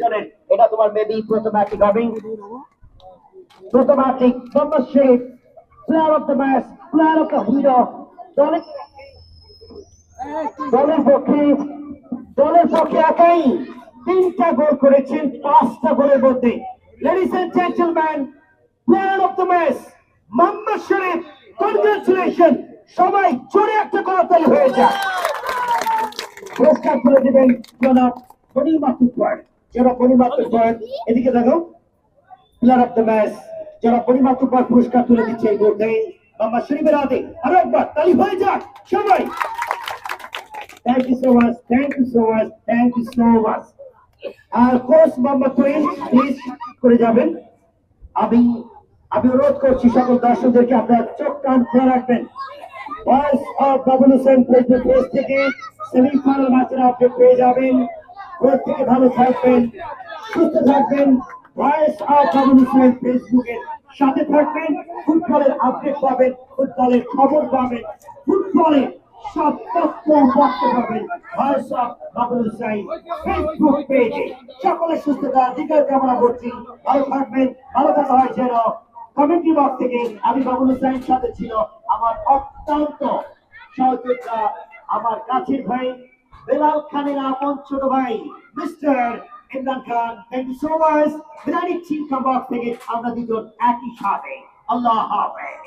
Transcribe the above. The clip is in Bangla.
জনের এটা তোমার মেবি প্রথম ম্যাচিক হবে প্রথম ম্যাচিক Mohammad Sharif player of the match player of the hero দলের দলের পক্ষে একাই 3টা গোল করেছেন 5টা গোলের মধ্যে ladies and gentleman player of the match Mohammad Sharif congratulation সবাই জোরে একটা করতালি হয়ে যায় পুরস্কার তুলে দেবেন জনাব পরিমা তুফান জনাব পরিমা তুফান এদিকে দেখো প্লেয়ার অফ দ্য ম্যাচ জনাব পরিমা তুফান পুরস্কার তুলে দিচ্ছে এই মুহূর্তে মোহাম্মদ শরীফের হাতে আরো একবার তালি হয়ে যাক সবাই thank you so much thank you so much thank you so much আর কোচ মোহাম্মদ তুহিন প্লিজ করে যাবেন আমি অনুরোধ করছি সকল দর্শকদেরকে আপনারা চোখ কান খোলা রাখবেন voice of Babul Hossain Facebook page থেকে সেমিফাইনাল ম্যাচের আপডেট পেয়ে যাবেন প্রত্যেকে ভালো থাকবেন সুস্থ থাকবেন ভয়েস অফ বাবুল হোসেন ফেসবুকের সাথে থাকবেন ফুটবলের আপডেট পাবেন ফুটবলের খবর পাবেন ফুটবলের সব তথ্য উপাত্ত পাবেন voice of Babul Hossain Facebook পেজে সকলের সুস্থতা দীর্ঘ কামনা করছি ভালো থাকবেন ভালো থাকা হয় যেন কমেন্ট্রি বক্স থেকে আমি বাবুল হোসেনের সাথে ছিল আমার অত্যন্ত সহযোগিতা আমার কাছের ভাই বেলাল খানের আপন ছোট ভাই mister Imran Khan thank you so much biryani team box থেকে আমরা দুজন একই সাথে আল্লাহ হাফেজ।